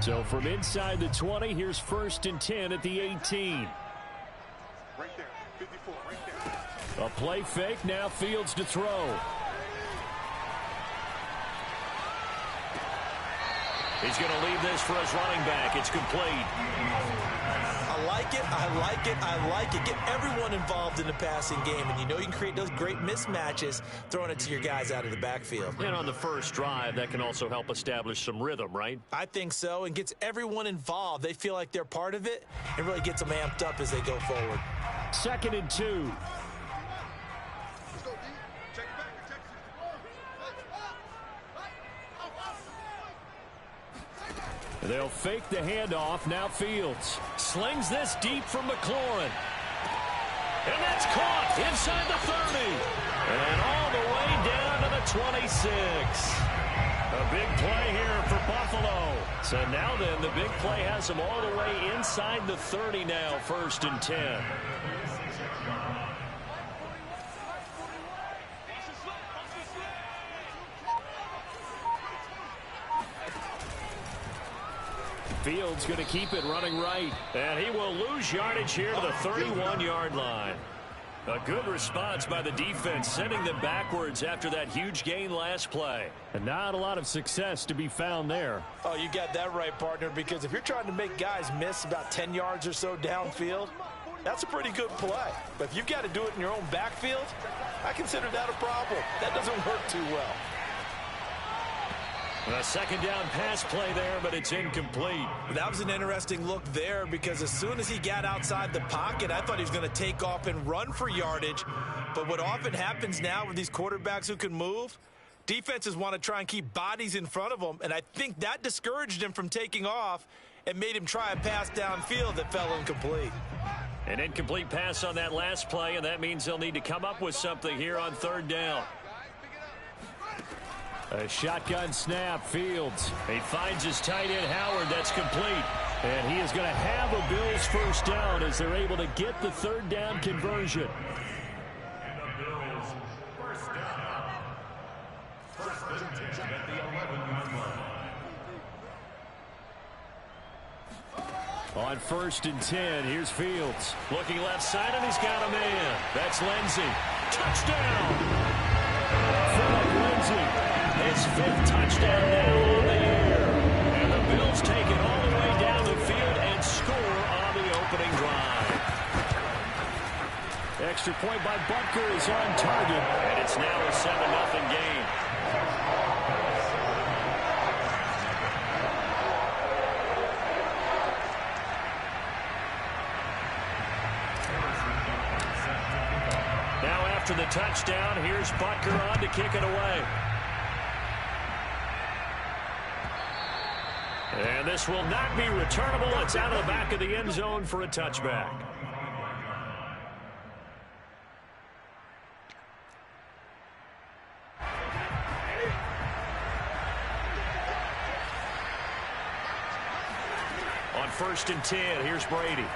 So from inside the 20, here's 1st and 10 at the 18. Right there, 54, right there. A play fake, now Fields to throw. He's going to leave this for his running back. It's complete. I like it, I like it, I like it. Get everyone involved in the passing game, and you know you can create those great mismatches throwing it to your guys out of the backfield. And on the first drive, that can also help establish some rhythm, right? I think so, and gets everyone involved. They feel like they're part of it, and really gets them amped up as they go forward. 2nd and 2. They'll fake the handoff. Now Fields slings this deep from McLaurin. And that's caught inside the 30. And all the way down to the 26. A big play here for Buffalo. So now then, the big play has them all the way inside the 30 now, 1st and 10. Fields going to keep it running right. And he will lose yardage here to the 31-yard line. A good response by the defense, sending them backwards after that huge gain last play. And not a lot of success to be found there. Oh, you got that right, partner, because if you're trying to make guys miss about 10 yards or so downfield, that's a pretty good play. But if you've got to do it in your own backfield, I consider that a problem. That doesn't work too well. A 2nd down pass play there, but it's incomplete. That was an interesting look there because as soon as he got outside the pocket, I thought he was going to take off and run for yardage. But what often happens now with these quarterbacks who can move, defenses want to try and keep bodies in front of them, and I think that discouraged him from taking off and made him try a pass downfield that fell incomplete. An incomplete pass on that last play, and that means they'll need to come up with something here on 3rd down. A shotgun snap, Fields. He finds his tight end, Howard. That's complete. And he is going to have a Bills 1st down as they're able to get the 3rd down conversion. And the Bills 1st down. 1st and 10 at the 11-yard line. On 1st and 10, here's Fields. Looking left side, and he's got a man. That's Lindsey. Touchdown! Phillip Lindsey. His 5th touchdown now on the year. And the Bills take it all the way down the field and score on the opening drive. Extra point by Butker is on target. And it's now a 7-0 game. Now after the touchdown, here's Butker on to kick it away. And this will not be returnable. It's out of the back of the end zone for a touchback. On 1st and 10, here's Brady.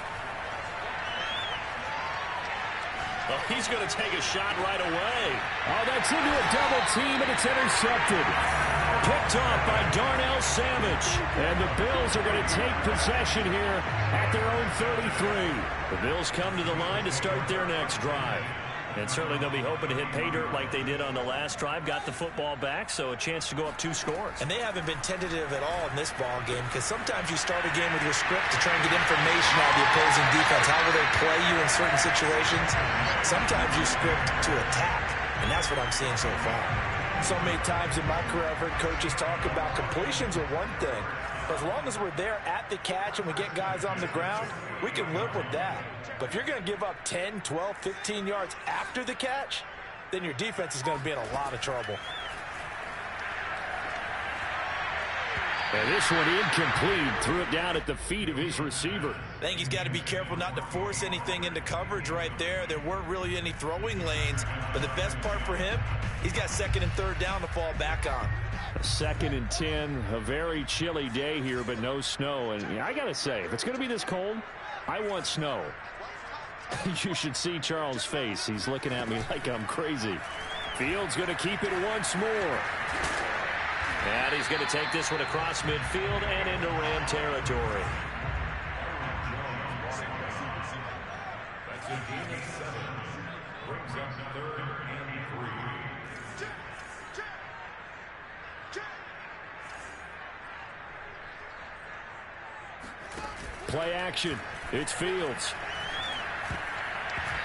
Well, he's going to take a shot right away. Oh, that's into a double team, and it's intercepted. Picked off by Darnell Savage. And the Bills are going to take possession here at their own 33. The Bills come to the line to start their next drive. And certainly they'll be hoping to hit pay dirt like they did on the last drive. Got the football back, so a chance to go up 2 scores. And they haven't been tentative at all in this ball game because sometimes you start a game with your script to try and get information out of the opposing defense. How will they play you in certain situations? Sometimes you script to attack, and that's what I'm seeing so far. So many times in my career I've heard coaches talk about completions are one thing. But as long as we're there at the catch and we get guys on the ground, we can live with that. But if you're going to give up 10, 12, 15 yards after the catch, then your defense is going to be in a lot of trouble. And this one incomplete. Threw it down at the feet of his receiver. I think he's got to be careful not to force anything into coverage right there. There weren't really any throwing lanes. But the best part for him, he's got 2nd and 3rd down to fall back on. 2nd and 10, a very chilly day here, but no snow. And I got to say, if it's going to be this cold, I want snow. You should see Charles' face. He's looking at me like I'm crazy. Fields going to keep it once more. And And he's going to take this one across midfield and into Ram territory. That's a gain of 7. Brings up 3rd and 3. Play action. It's Fields.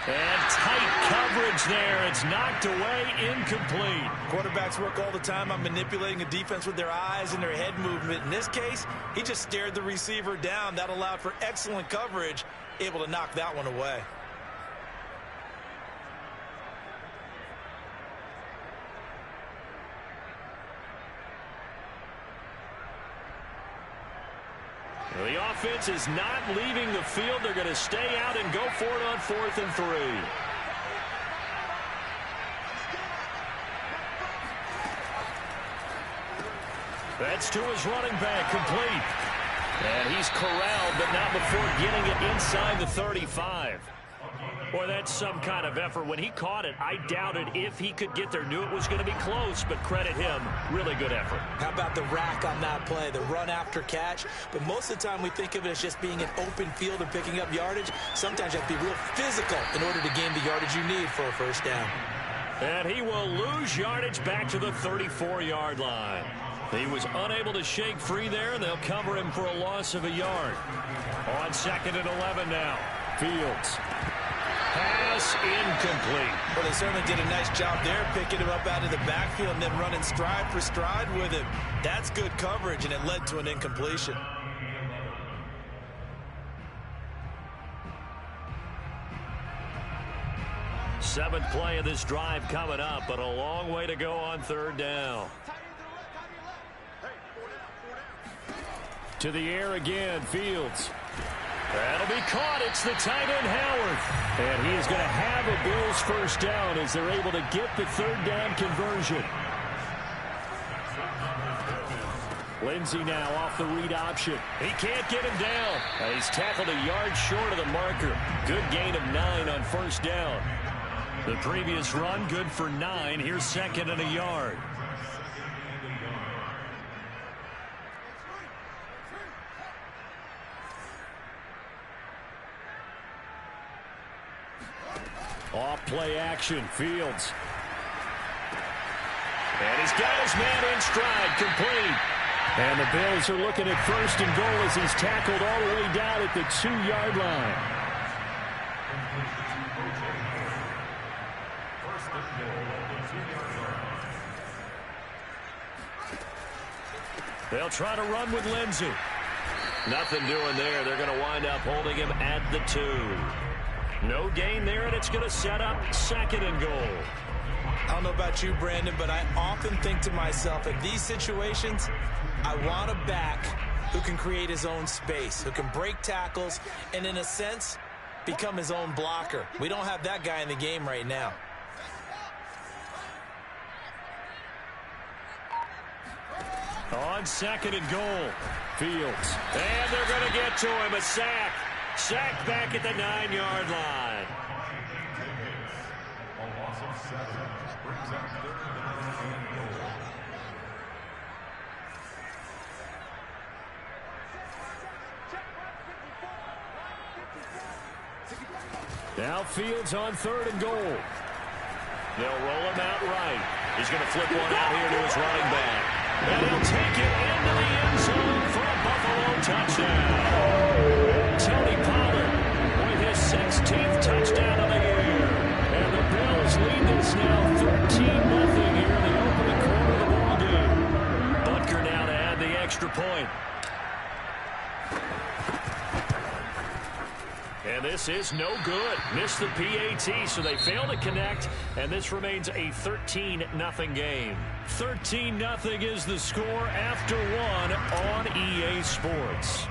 And tight coverage there. It's knocked away, incomplete. Quarterbacks work all the time on manipulating a defense with their eyes and their head movement. In this case, he just stared the receiver down. That allowed for excellent coverage, able to knock that one away. The offense is not leaving the field. They're going to stay out and go for it on 4th and 3. That's to his running back, complete. And he's corralled, but not before getting it inside the 35. Boy, that's some kind of effort. When he caught it, I doubted if he could get there. Knew it was going to be close, but credit him. Really good effort. How about the rack on that play, the run after catch? But most of the time we think of it as just being an open field and picking up yardage. Sometimes you have to be real physical in order to gain the yardage you need for a first down. And he will lose yardage back to the 34-yard line. He was unable to shake free there, and they'll cover him for a loss of a yard. On 2nd and 11 now. Fields. Pass incomplete. Well, they certainly did a nice job there, picking him up out of the backfield and then running stride for stride with him. That's good coverage, and it led to an incompletion. Seventh play of this drive coming up, but a long way to go on 3rd down. To the air again, Fields. That'll be caught. It's the tight end, Howard. And he is going to have a Bills first down as they're able to get the 3rd down conversion. Lindsey now off the read option. He can't get him down. He's tackled a yard short of the marker. Good gain of 9 on 1st down. The previous run, good for 9. Here's 2nd and a yard. Off play action, Fields. And he's got his man in stride, complete. And the Bills are looking at 1st and goal as he's tackled all the way down at the 2-yard line. They'll try to run with Lindsey. Nothing doing there. They're going to wind up holding him at the 2. No gain there, and it's going to set up 2nd and goal. I don't know about you, Brandon, but I often think to myself, in these situations, I want a back who can create his own space, who can break tackles, and in a sense, become his own blocker. We don't have that guy in the game right now. On 2nd and goal, Fields. And they're going to get to him, a sack. Sack back at the 9-yard line. A loss of 7 brings up 3rd and goal. Now Fields on 3rd and goal. They'll roll him out right. He's going to flip one out here to his running back. And he'll take it into the end zone for a Buffalo touchdown. Tony Pollard with his 16th touchdown of the year. And the Bills lead this now 13-0 here in the opening quarter of the ball game. Butker now to add the extra point. And this is no good. Missed the PAT, so they fail to connect, and this remains a 13-0 game. 13-0 is the score after 1 on EA Sports.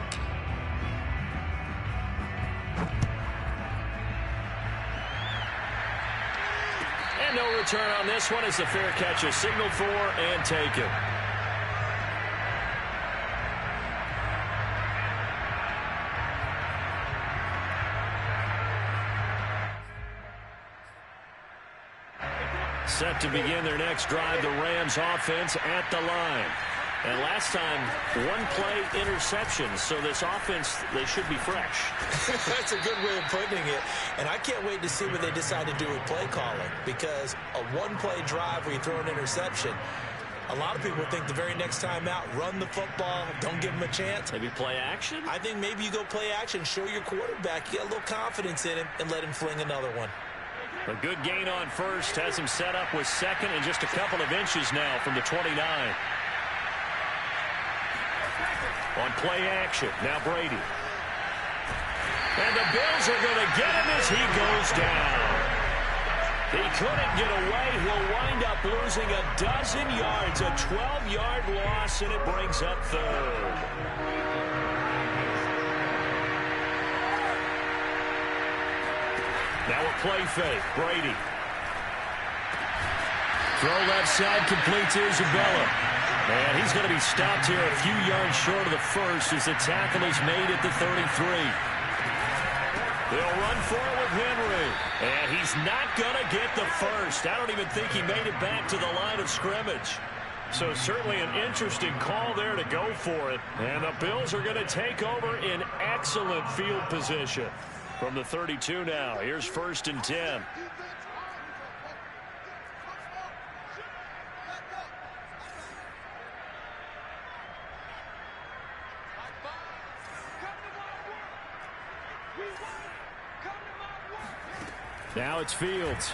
And no return on this one as the fair catch is signaled for and taken. Set to begin their next drive, the Rams offense at the line. And last time, one-play interception. So this offense, they should be fresh. That's a good way of putting it. And I can't wait to see what they decide to do with play calling, because a one-play drive where you throw an interception, a lot of people think the very next time out, run the football, don't give them a chance. Maybe play action? I think maybe you go play action, show your quarterback, you get a little confidence in him, and let him fling another one. A good gain on first has him set up with second and just a couple of inches now from the 29. On play action, now Brady. And the Bills are going to get him as he goes down. He couldn't get away. He'll wind up losing a dozen yards, a 12-yard loss, and it brings up third. Now a play fake. Brady. Throw left side, complete to Isabella. And he's going to be stopped here a few yards short of the first as the tackle is made at the 33. They'll run for it with Henry. And he's not going to get the first. I don't even think he made it back to the line of scrimmage. So certainly an interesting call there to go for it. And the Bills are going to take over in excellent field position. From the 32 now, here's 1st and 10. Now it's Fields.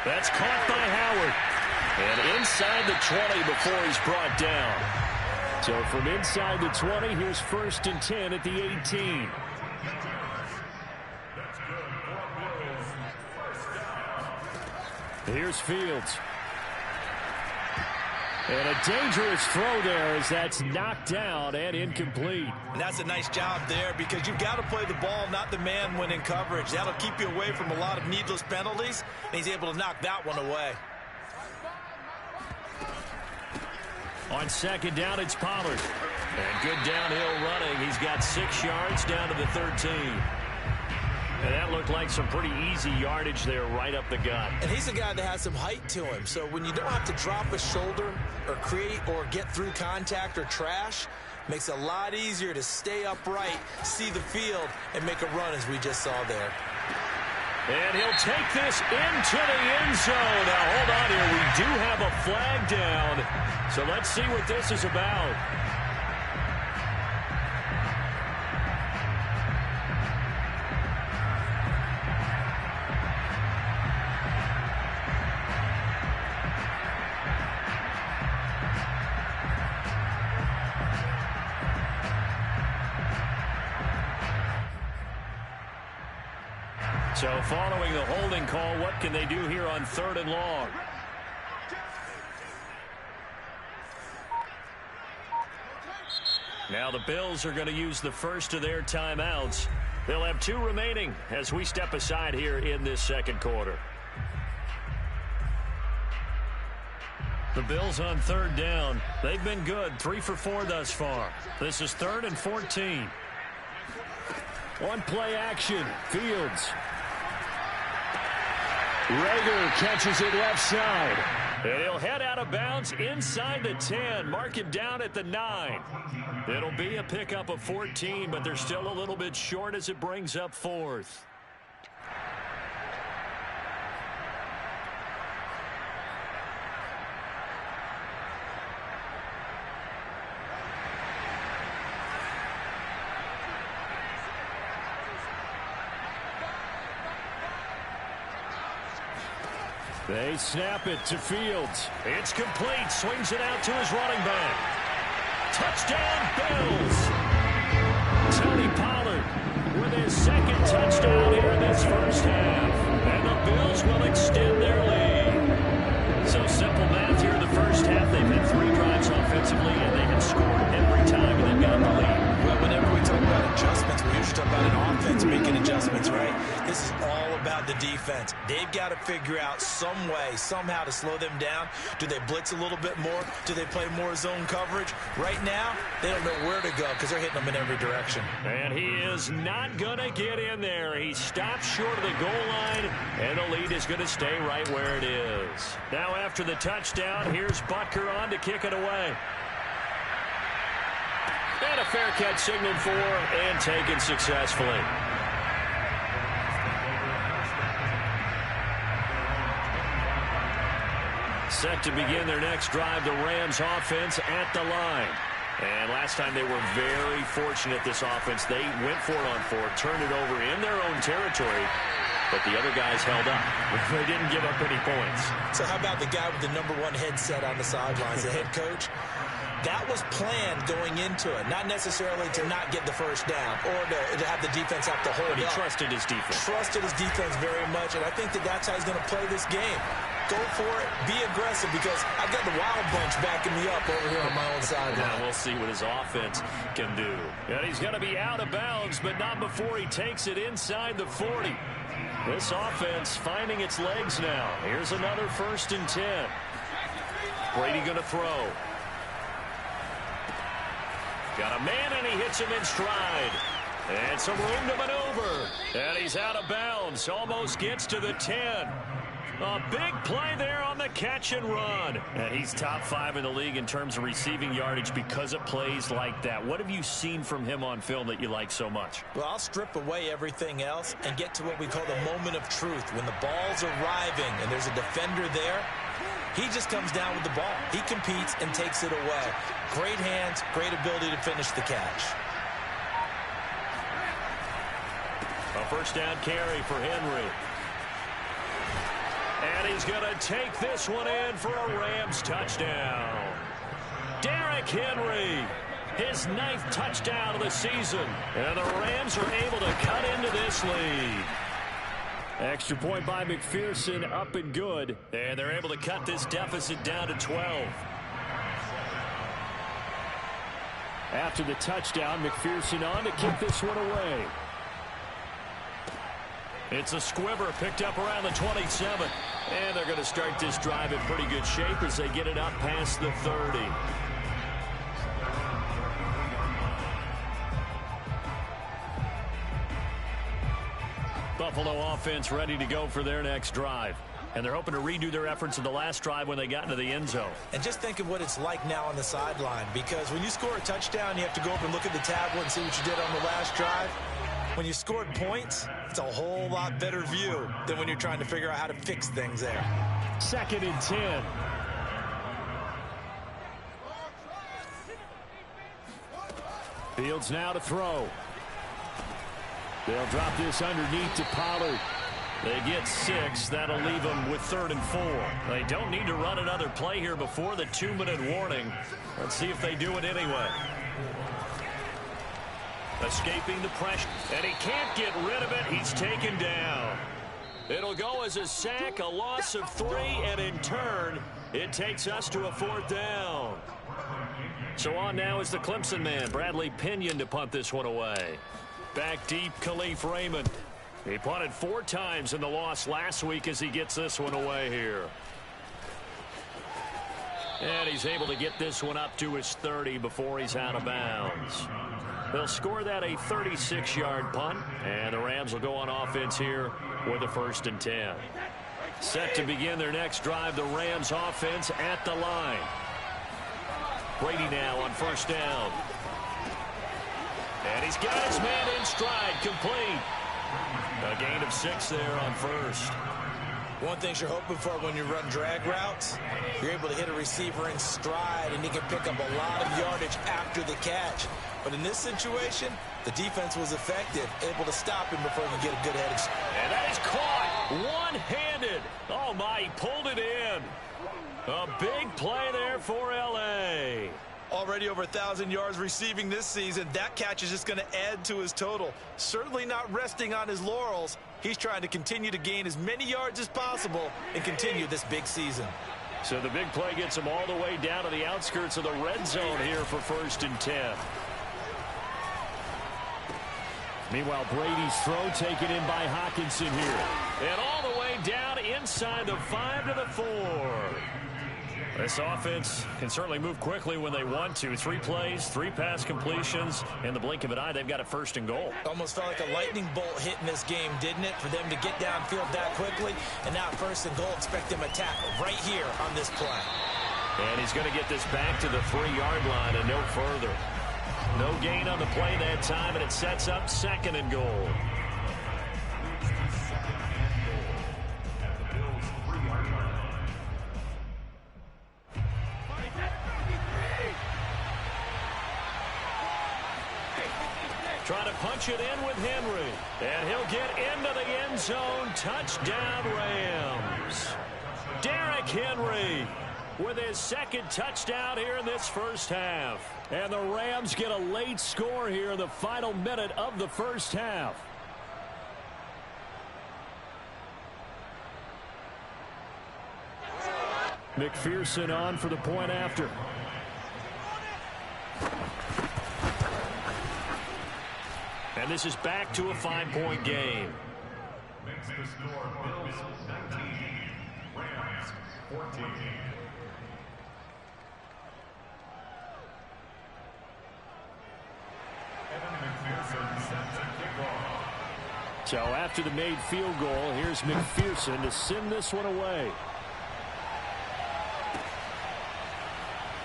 That's caught by Howard. And inside the 20 before he's brought down. So from inside the 20, here's 1st and 10 at the 18. Here's Fields. And a dangerous throw there as that's knocked down and incomplete. And that's a nice job there, because you've got to play the ball, not the man when in coverage. That'll keep you away from a lot of needless penalties, and he's able to knock that one away. On 2nd down, it's Pollard. And good downhill running. He's got 6 yards down to the 13. And that looked like some pretty easy yardage there right up the gut. And he's a guy that has some height to him. So when you don't have to drop a shoulder or create or get through contact or trash, makes it a lot easier to stay upright, see the field, and make a run as we just saw there. And he'll take this into the end zone. Now, hold on here. We do have a flag down. So let's see what this is about. So following the holding call, what can they do here on 3rd and long? Now the Bills are going to use the first of their timeouts. They'll have 2 remaining as we step aside here in this 2nd quarter. The Bills on 3rd down. They've been good, 3 for 4 thus far. This is 3rd and 14. On play action, Fields. Reagor catches it left side. And he'll head out of bounds inside the 10. Mark him down at the 9. It'll be a pickup of 14, but they're still a little bit short as it brings up 4th. They snap it to Fields. It's complete. Swings it out to his running back. Touchdown, Bills. Tony Pollard with his 2nd touchdown here in this first half. And the Bills will extend their lead. So simple math here in the first half. They've had 3 drives offensively, and they have scored every time, and they've got the lead. Well, whenever we talk about adjustments, we usually talk about an offense making adjustments, right? This is all about the defense. defense. They've got to figure out some way, somehow to slow them down. Do they blitz a little bit more? Do they play more zone coverage? Right now, they don't know where to go because they're hitting them in every direction. And he is not going to get in there. He stops short of the goal line, and the lead is going to stay right where it is. Now after the touchdown, here's Butker on to kick it away. And a fair catch signaled for and taken successfully. Set to begin their next drive, the Rams offense at the line. And last time they were very fortunate, this offense. They went for it on fourth, turned it over in their own territory, but the other guys held up. They didn't give up any points. So how about the guy with the #1 headset on the sidelines, the head coach? That was planned going into it, not necessarily to not get the first down or to have the defense have to hold up. But he trusted his defense. Trusted his defense very much, and I think that's how he's going to play this game. Go for it, be aggressive, because I've got the Wild Bunch backing me up over here on my own sideline. Now we'll see what his offense can do. And he's going to be out of bounds, but not before he takes it inside the 40. This offense finding its legs now. Here's another 1st and 10. Brady going to throw. Got a man, and he hits him in stride. And some room to maneuver. And he's out of bounds. Almost gets to the 10. A big play there on the catch and run. And he's top 5 in the league in terms of receiving yardage because of plays like that. What have you seen from him on film that you like so much? Well, I'll strip away everything else and get to what we call the moment of truth. When the ball's arriving and there's a defender there, he just comes down with the ball. He competes and takes it away. Great hands, great ability to finish the catch. A 1st down carry for Henry. And he's going to take this one in for a Rams touchdown. Derrick Henry, his 9th touchdown of the season. And the Rams are able to cut into this lead. Extra point by McPherson, up and good. And they're able to cut this deficit down to 12. After the touchdown, McPherson on to kick this one away. It's a squibber picked up around the 27. And they're going to start this drive in pretty good shape as they get it up past the 30. Buffalo offense ready to go for their next drive. And they're hoping to redo their efforts in the last drive when they got into the end zone. And just think of what it's like now on the sideline, because when you score a touchdown, you have to go up and look at the tablet and see what you did on the last drive. When you scored points, it's a whole lot better view than when you're trying to figure out how to fix things there. 2nd and 10. Fields now to throw. They'll drop this underneath to Pollard. They get 6. That'll leave them with 3rd and 4. They don't need to run another play here before the 2-minute warning. Let's see if they do it anyway. Escaping the pressure, and he can't get rid of it. He's taken down. It'll go as a sack, a loss of 3, and in turn, it takes us to a 4th down. So on now is the Clemson man, Bradley Pinion, to punt this one away. Back deep, Khalif Raymond. He punted 4 times in the loss last week as he gets this one away here. And he's able to get this one up to his 30 before he's out of bounds. They'll score that a 36-yard punt, and the Rams will go on offense here with a 1st and 10. Set to begin their next drive, the Rams offense at the line. Brady now on 1st down. And he's got his man in stride, complete. A gain of 6 there on 1st. One thing you're hoping for when you run drag routes, you're able to hit a receiver in stride, and he can pick up a lot of yardage after the catch. But in this situation, the defense was effective, able to stop him before he could get a good head. And that is caught one-handed. Oh, my, he pulled it in. A big play there for L.A. Already over 1,000 yards receiving this season. That catch is just going to add to his total. Certainly not resting on his laurels. He's trying to continue to gain as many yards as possible and continue this big season. So the big play gets him all the way down to the outskirts of the red zone here for 1st and 10. Meanwhile, Brady's throw taken in by Hockenson here. And all the way down inside the 5 to the 4. This offense can certainly move quickly when they want to. 3 plays, 3 pass completions. In the blink of an eye, they've got a 1st and goal. Almost felt like a lightning bolt hit in this game, didn't it? For them to get downfield that quickly. And now 1st and goal, expect them to tackle right here on this play. And he's going to get this back to the 3-yard line and no further. No gain on the play that time, and it sets up 2nd and goal. Trying to punch it in with Henry. And he'll get into the end zone. Touchdown, Rams. Derrick Henry with his 2nd touchdown here in this first half. And the Rams get a late score here in the final minute of the first half. McPherson on for the point after. And this is back to a 5-point game. Makes the score Bills 19, Rams 14. Evan McPherson sets a kickoff. So after the made field goal, here's McPherson to send this one away.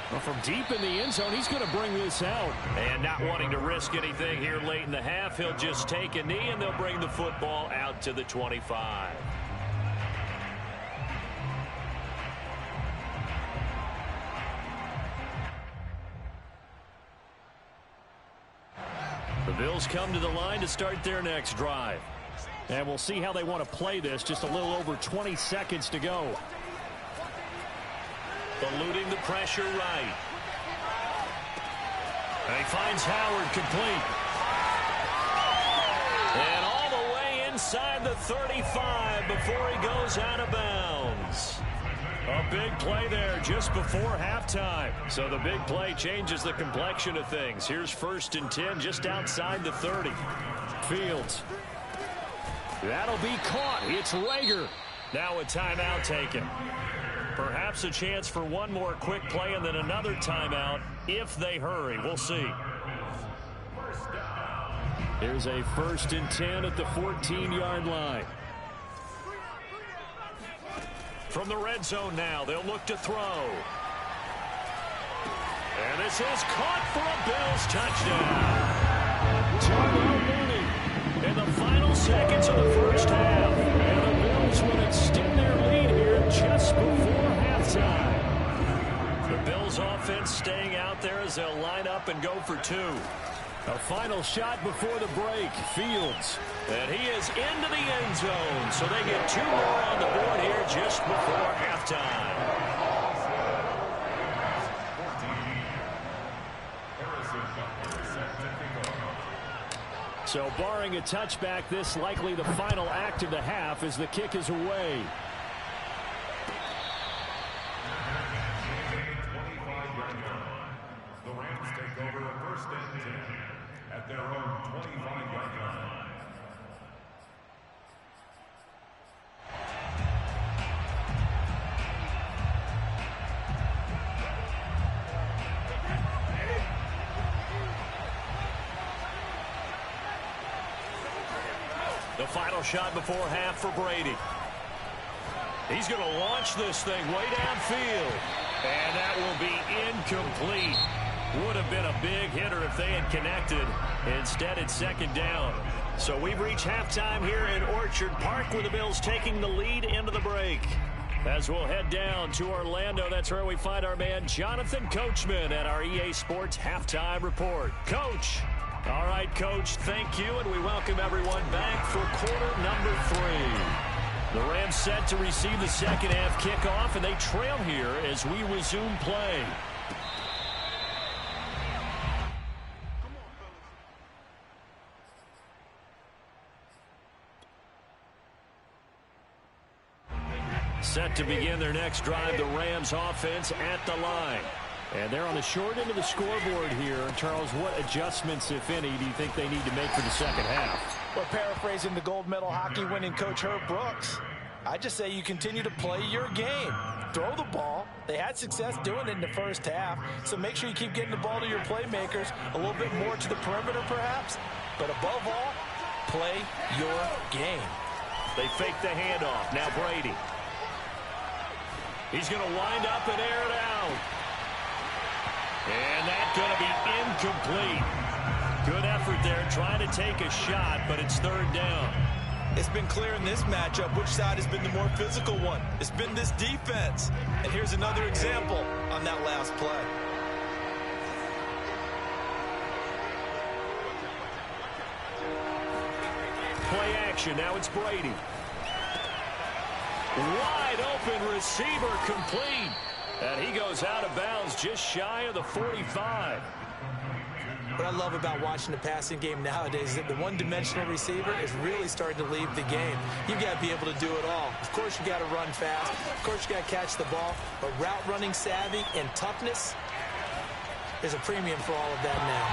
Well, from deep in the end zone, he's going to bring this out. And not wanting to risk anything here late in the half, he'll just take a knee, and they'll bring the football out to the 25. The Bills come to the line to start their next drive. And we'll see how they want to play this. Just a little over 20 seconds to go. Eluding the pressure right. And he finds Howard complete. And all the way inside the 35 before he goes out of bounds. A big play there just before halftime. So the big play changes the complexion of things. Here's 1st and 10 just outside the 30. Fields. That'll be caught. It's Rager. Now a timeout taken. Perhaps a chance for one more quick play and then another timeout if they hurry. We'll see. Here's a 1st and 10 at the 14-yard line. From the red zone now, they'll look to throw. And this is caught for a Bills touchdown. Tyrell Mooney in the final seconds of the first half. And the Bills will extend their lead here just before halftime. The Bills offense staying out there as they'll line up and go for 2. A final shot before the break. Fields. And he is into the end zone. So they get 2 more on the board here just before halftime. So barring a touchback, this likely the final act of the half as the kick is away. The Rams take over a 1st and 10 at their own 25-yard line. The final shot before half for Brady. He's going to launch this thing way downfield. And that will be incomplete. Would have been a big hitter if they had connected. Instead, it's 2nd down. So we've reached halftime here in Orchard Park with the Bills taking the lead into the break. As we'll head down to Orlando, that's where we find our man Jonathan Coachman at our EA Sports Halftime Report. Coach. All right, Coach, thank you, and we welcome everyone back for quarter number 3. The Rams set to receive the second half kickoff, and they trail here as we resume play. Set to begin their next drive, the Rams offense at the line. And they're on the short end of the scoreboard here. Charles, what adjustments, if any, do you think they need to make for the second half? Well, paraphrasing the gold medal hockey winning coach Herb Brooks, I just say you continue to play your game. Throw the ball. They had success doing it in the first half, so make sure you keep getting the ball to your playmakers, a little bit more to the perimeter perhaps, but above all, play your game. They fake the handoff. Now Brady. He's going to wind up and air it out. And that's going to be incomplete. Good effort there trying to take a shot, but it's third down. It's been clear in this matchup which side has been the more physical one. It's been this defense. And here's another example on that last play. Play action. Now it's Brady. Wide open receiver complete. And he goes out of bounds just shy of the 45. What I love about watching the passing game nowadays is that the one-dimensional receiver is really starting to leave the game. You've got to be able to do it all. Of course, you got to run fast. Of course, you got to catch the ball. But route running savvy and toughness is a premium for all of that now.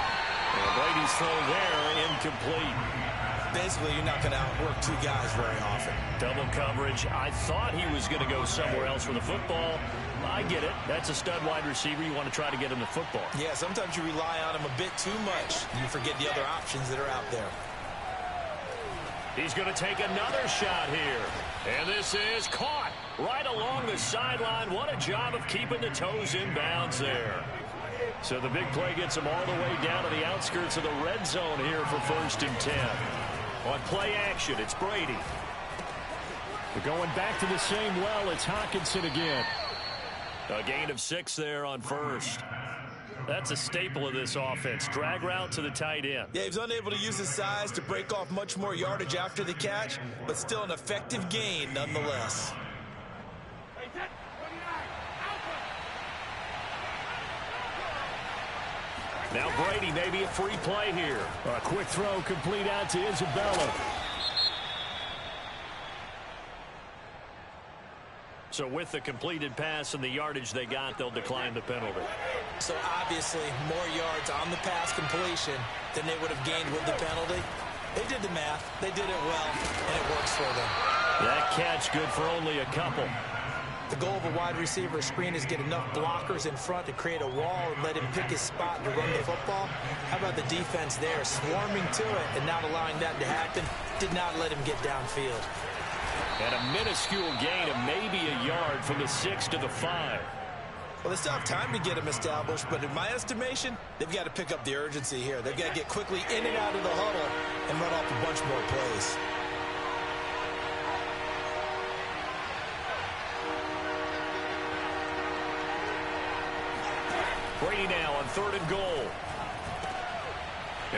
And Brady's throw there, incomplete. Basically, you're not going to outwork two guys very often. Double coverage. I thought he was going to go somewhere else for the football. I get it. That's a stud wide receiver. You want to try to get him the football. Yeah, sometimes you rely on him a bit too much. You forget the other options that are out there. He's going to take another shot here. And this is caught right along the sideline. What a job of keeping the toes in bounds there. So the big play gets him all the way down to the outskirts of the red zone here for 1st and 10. On play action, it's Brady. We're going back to the same well. It's Hockenson again. A gain of 6 there on first. That's a staple of this offense. Drag route to the tight end. Yeah, he's unable to use his size to break off much more yardage after the catch, but still an effective gain nonetheless. Now Brady, maybe a free play here. A quick throw complete out to Isabella. So with the completed pass and the yardage they got, they'll decline the penalty. So obviously more yards on the pass completion than they would have gained with the penalty. They did the math. They did it well, and it works for them. That catch good for only a couple. The goal of a wide receiver screen is get enough blockers in front to create a wall and let him pick his spot to run the football. How about the defense there, swarming to it and not allowing that to happen? Did not let him get downfield. And a minuscule gain of maybe a yard from the 6 to the 5. Well, they still have time to get him established, but in my estimation, they've got to pick up the urgency here. They've got to get quickly in and out of the huddle and run off a bunch more plays. Brady now on 3rd and goal.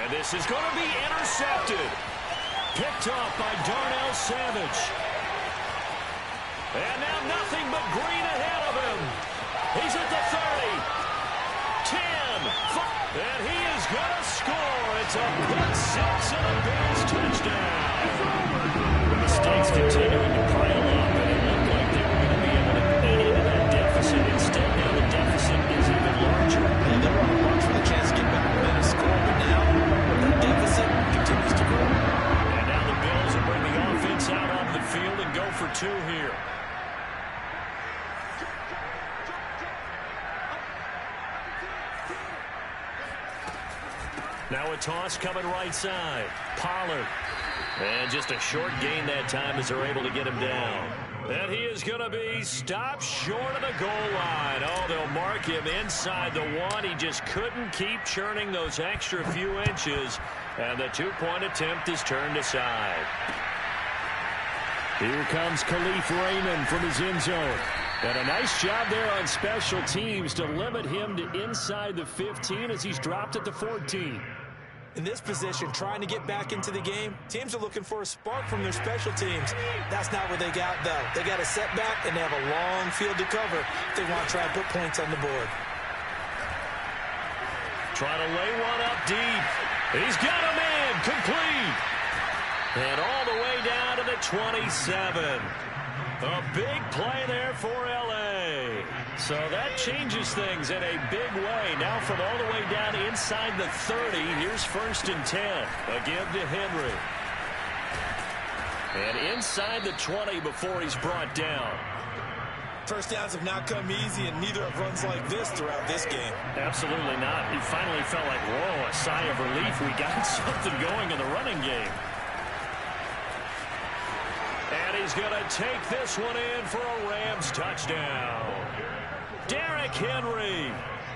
And this is going to be intercepted. Picked off by Darnell Savage. And now nothing but green ahead of him. He's at the 30. 10. 5. And he is going to score. It's a pick six and a Bills touchdown. The mistakes continuing to pile up, and it looked like they were going to be able to eat into that deficit. Instead, now the deficit is even larger. And they were on a run for the chance to get back within a score, but now the deficit continues to grow. And now the Bills will bring the offense out onto the field and go for 2 here. Now a toss coming right side. Pollard. And just a short gain that time as they're able to get him down. And he is going to be stopped short of the goal line. Oh, they'll mark him inside the 1. He just couldn't keep churning those extra few inches. And the 2-point attempt is turned aside. Here comes Khalif Raymond from his end zone. And a nice job there on special teams to limit him to inside the 15 as he's dropped at the 14. In this position, trying to get back into the game, teams are looking for a spark from their special teams. That's not what they got, though. They got a setback, and they have a long field to cover if they want to try and put points on the board. Trying to lay one up deep. He's got him in. Complete. And all the way down to the 27. A big play there for L.A. So that changes things in a big way. Now from all the way down inside the 30, here's 1st and 10. Again to Henry. And inside the 20 before he's brought down. First downs have not come easy, and neither have runs like this throughout this game. Absolutely not. He finally felt like, whoa, a sigh of relief. We got something going in the running game. And he's going to take this one in for a Rams touchdown. Derrick Henry,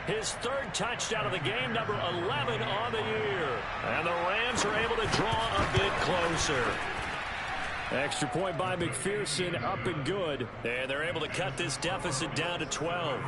his 3rd touchdown of the game, number 11 on the year. And the Rams are able to draw a bit closer. Extra point by McPherson, up and good. And they're able to cut this deficit down to 12.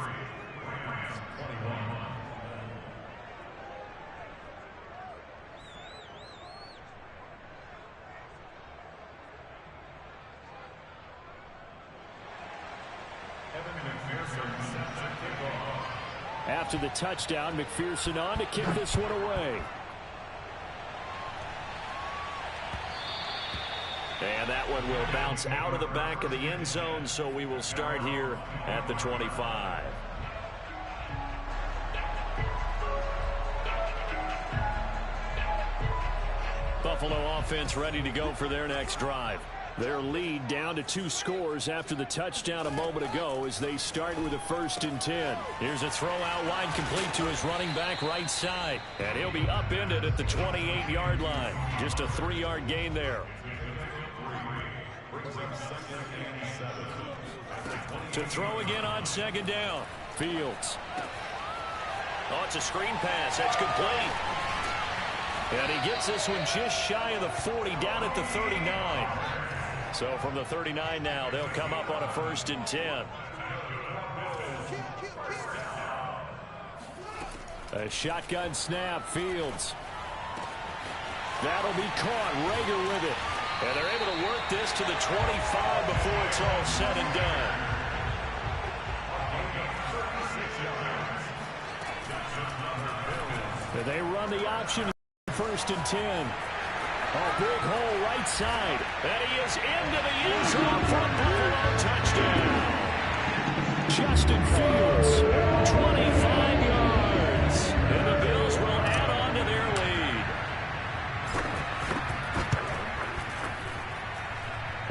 After the touchdown, McPherson on to kick this one away. And that one will bounce out of the back of the end zone, so we will start here at the 25. Buffalo offense ready to go for their next drive. Their lead down to 2 scores after the touchdown a moment ago as they start with a 1st and 10. Here's a throw out wide complete to his running back right side. And he'll be upended at the 28-yard line. Just a 3-yard gain there. To throw again on 2nd down. Fields. Oh, it's a screen pass. That's complete. And he gets this one just shy of the 40, down at the 39. So from the 39 now, they'll come up on a 1st and 10. A shotgun snap, Fields. That'll be caught. Rager with it. And they're able to work this to the 25 before it's all said and done. And they run the option, 1st and 10. Oh, big hole right side. And he is into the end zone for a Buffalo touchdown. Justin Fields, 25 yards. And the Bills will add on to their lead.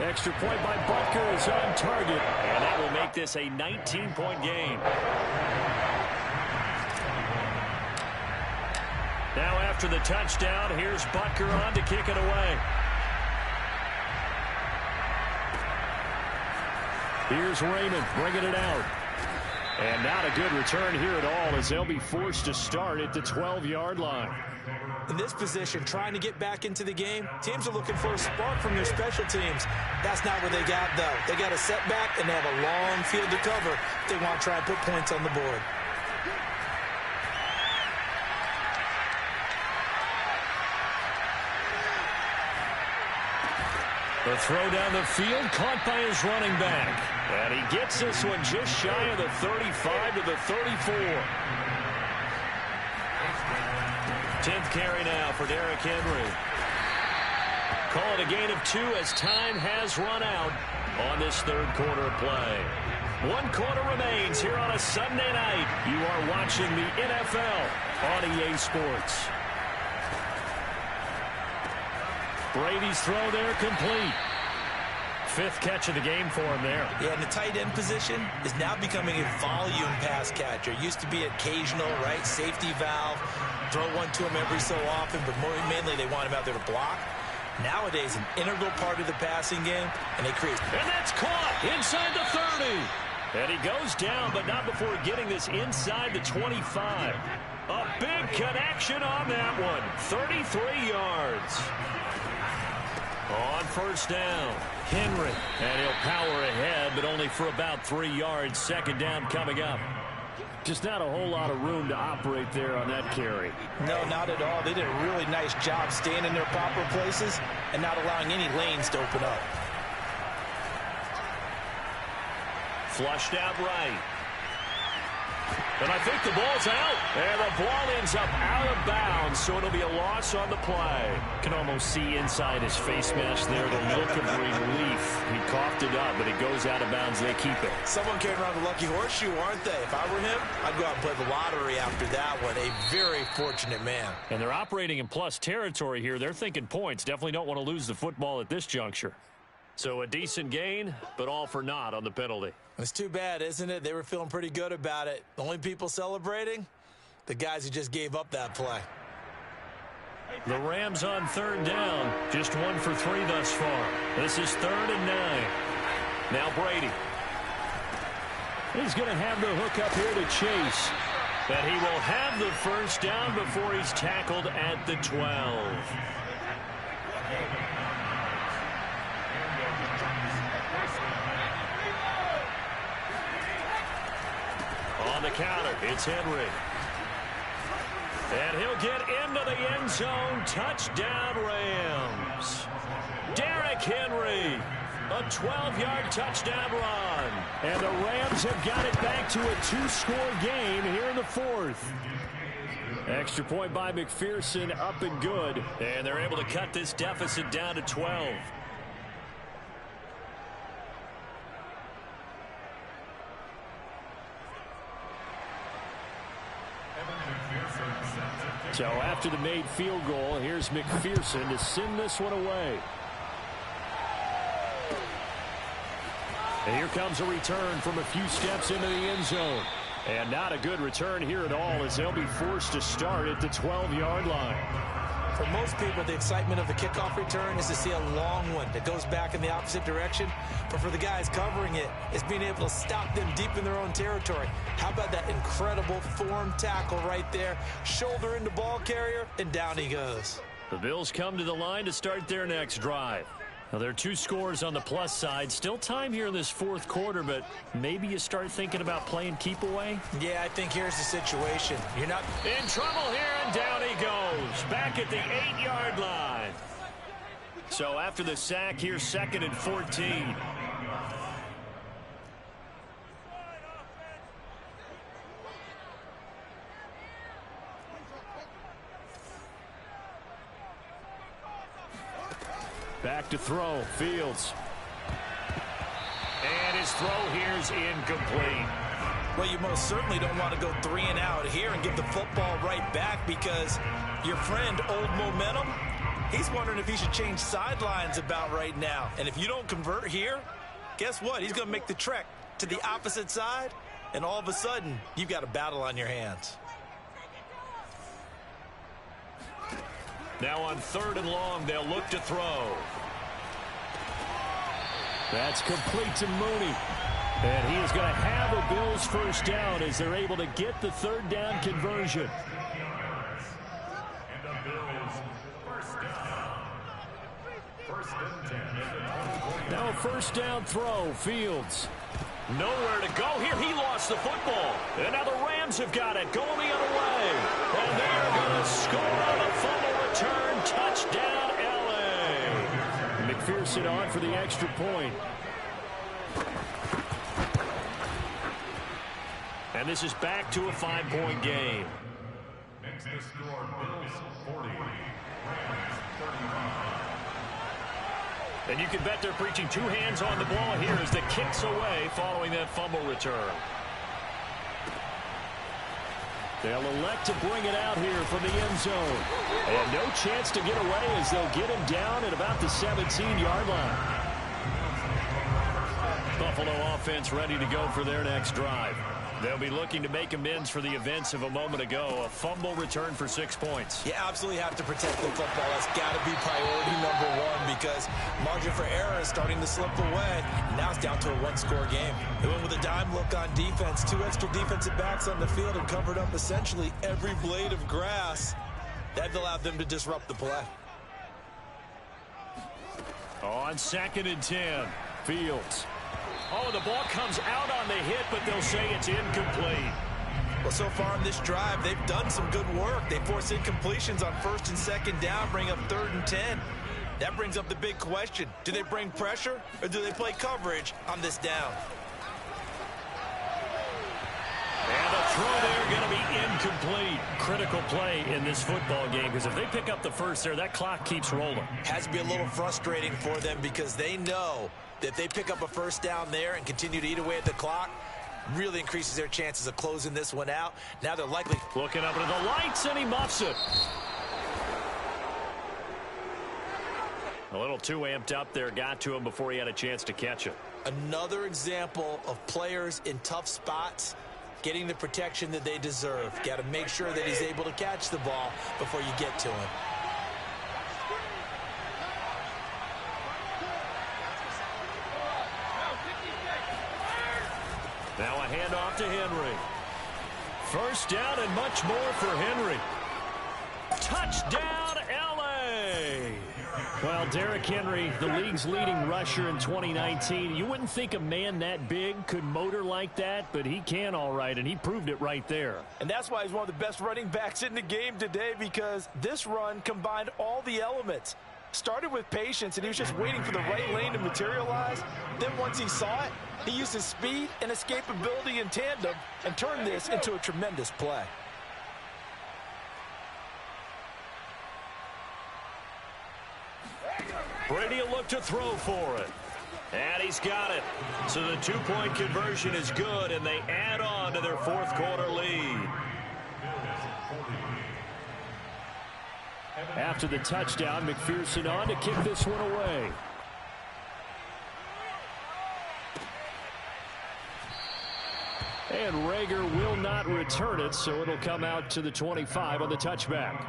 Extra point by Butker is on target. And that will make this a 19-point game. Now after the touchdown, here's Butker on to kick it away. Here's Raymond bringing it out. And not a good return here at all as they'll be forced to start at the 12-yard line. In this position, trying to get back into the game, teams are looking for a spark from their special teams. That's not what they got, though. They got a setback, and they have a long field to cover if they want to try and put points on the board. The throw down the field, caught by his running back. And he gets this one just shy of the 35 to the 34. 10th carry now for Derrick Henry. Call it a gain of 2 as time has run out on this 3rd quarter of play. 1 quarter remains here on a Sunday night. You are watching the NFL on EA Sports. Brady's throw there complete. 5th catch of the game for him there. Yeah, and the tight end position is now becoming a volume pass catcher. Used to be occasional, right? Safety valve. Throw one to him every so often, but mainly they want him out there to block. Nowadays, an integral part of the passing game, and they create. And that's caught inside the 30. And he goes down, but not before getting this inside the 25. A big connection on that one. 33 yards. On 1st down, Henry. And he'll power ahead, but only for about 3 yards. 2nd down coming up. Just not a whole lot of room to operate there on that carry. No, not at all. They did a really nice job staying in their proper places and not allowing any lanes to open up. Flushed out right. And I think the ball's out. And the ball ends up out of bounds. so it'll be a loss on the play. Can almost see inside his face mask there the look of relief. He coughed it up, but it goes out of bounds. They keep it. Someone came around the lucky horseshoe, aren't they? If I were him, I'd go out and play the lottery after that one. A very fortunate man. And they're operating in plus territory here. They're thinking points. Definitely don't want to lose the football at this juncture. So a decent gain, but all for naught on the penalty. It's too bad, isn't it? They were feeling pretty good about it. The only people celebrating? The guys who just gave up that play. The Rams on third down. Just 1 for 3 thus far. This is 3rd and 9. Now Brady. He's going to have the hook up here to Chase. But he will have the first down before he's tackled at the 12. On the counter, it's Henry. And he'll get into the end zone. Touchdown, Rams. Derrick Henry. A 12-yard touchdown run. And the Rams have got it back to a 2-score game here in the 4th. Extra point by McPherson, up and good. And they're able to cut this deficit down to 12. So after the made field goal, here's McPherson to send this one away. And here comes a return from a few steps into the end zone. And not a good return here at all, as they'll be forced to start at the 12-yard line. For most people, the excitement of the kickoff return is to see a long one that goes back in the opposite direction. But for the guys covering it, it's being able to stop them deep in their own territory. How about that incredible form tackle right there? Shoulder into ball carrier, and down he goes. The Bills come to the line to start their next drive. Now, there are 2 scores on the plus side. Still time here in this 4th quarter, but maybe you start thinking about playing keep away? Yeah, I think here's the situation. You're not in trouble here, and down he goes. Back at the 8-yard line. So after the sack, here's 2nd and 14. Back to throw, Fields. And his throw here's incomplete. Well, you most certainly don't want to go 3 and out here and give the football right back, because your friend, Old Momentum, he's wondering if he should change sidelines about right now. And if you don't convert here, guess what? He's going to make the trek to the opposite side, and all of a sudden, you've got a battle on your hands. Now on 3rd and long, they'll look to throw. That's complete to Mooney. And he is going to have a Bills first down as they're able to get the 3rd down conversion. And the Bills first down. 1st and 10. Now a first down throw, Fields. Nowhere to go here. He lost the football. And now the Rams have got it going the other way. And they are going to score on a fumble return. Touchdown, L.A. McPherson on for the extra point. And this is back to a 5-point game. Next to score, Bills 40, Rams 35. And you can bet they're preaching 2 hands on the ball here as the kick's away following that fumble return. They'll elect to bring it out here from the end zone. And no chance to get away as they'll get him down at about the 17-yard line. Buffalo offense ready to go for their next drive. They'll be looking to make amends for the events of a moment ago. A fumble return for 6 points. You absolutely have to protect the football. That's got to be priority number 1, because margin for error is starting to slip away. Now it's down to a 1-score game. They went with a dime look on defense. 2 extra defensive backs on the field and covered up essentially every blade of grass. That allowed them to disrupt the play. On 2nd and 10, Fields. Oh, the ball comes out on the hit, but they'll say it's incomplete. Well, so far in this drive, they've done some good work. They force incompletions on 1st and 2nd down, bring up 3rd and 10. That brings up the big question. Do they bring pressure, or do they play coverage on this down? And a throw there going to be incomplete. Critical play in this football game because if they pick up the first there, that clock keeps rolling. Has to be a little frustrating for them because they know that if they pick up a first down there and continue to eat away at the clock, really increases their chances of closing this one out. Now they're likely looking up into the lights, and he muffs it. A little too amped up there, got to him before he had a chance to catch it. another example of players in tough spots getting the protection that they deserve. Got to make sure that he's able to catch the ball before you get to him. Now a handoff to Henry. First down and much more for Henry. Touchdown, L.A. Well, Derrick Henry, the league's leading rusher in 2019. You wouldn't think a man that big could motor like that, but he can all right, and he proved it right there. And that's why he's one of the best running backs in the game today, because this run combined all the elements. Started with patience, and he was just waiting for the right lane to materialize. Then once he saw it, he used his speed and escapability in tandem and turned this into a tremendous play. Brady will look to throw for it. And he's got it. So the two-point conversion is good, and they add on to their fourth quarter lead. After the touchdown, McPherson on to kick this one away. And Rager will not return it, so it'll come out to the 25 on the touchback.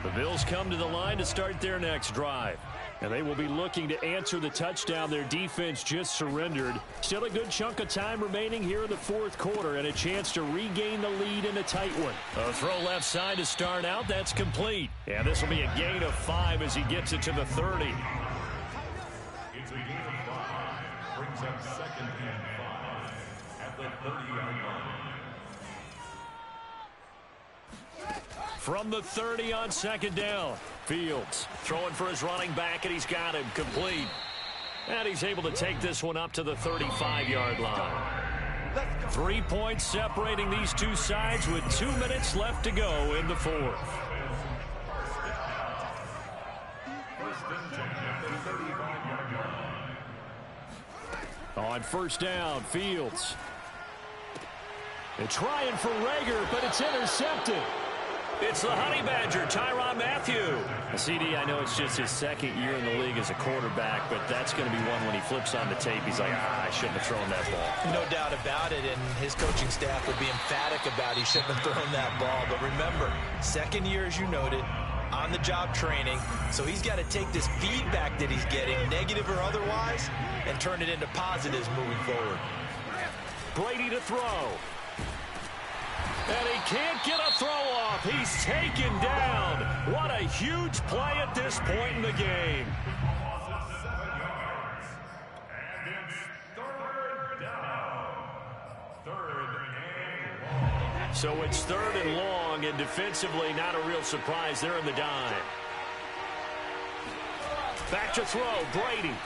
The Bills come to the line to start their next drive. And they will be looking to answer the touchdown their defense just surrendered. Still a good chunk of time remaining here in the fourth quarter and a chance to regain the lead in a tight one. A throw left side to start out. That's complete. And this will be a gain of 5 as he gets it to the 30. It's a gain of 5. Brings up 2nd and 5 at the 30-yard line. From the 30 on second down. Fields throwing for his running back, and he's got him complete. And he's able to take this one up to the 35-yard line. 3 points separating these two sides with 2 minutes left to go in the fourth. On first down, Fields. They're trying for Rager, but it's intercepted. It's the Honey Badger, Tyrann Mathieu. CD, I know it's just his second year in the league as a quarterback, but that's going to be one when he flips on the tape. He's like, I shouldn't have thrown that ball. No doubt about it, and his coaching staff would be emphatic about he shouldn't have thrown that ball. But remember, second year, as you noted, on-the-job training, so he's got to take this feedback that he's getting, negative or otherwise, and turn it into positives moving forward. Brady to throw. And he can't get a throw off. He's taken down. What a huge play at this point in the game. And it's 3rd down. 3rd and long. So it's 3rd and long, and defensively not a real surprise. They're in the dime. Back to throw, Brady.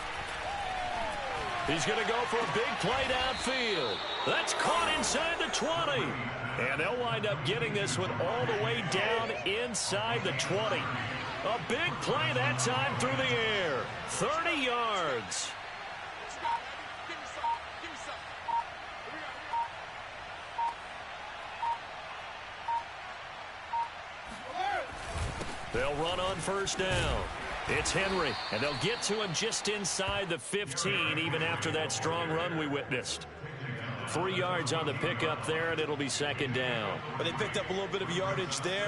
He's going to go for a big play downfield. That's caught inside the 20. And they'll wind up getting this one all the way down inside the 20. A big play that time through the air. 30 yards. They'll run on first down. It's Henry, and they'll get to him just inside the 15, even after that strong run we witnessed. 3 yards on the pickup there, and it'll be second down. But they picked up a little bit of yardage there.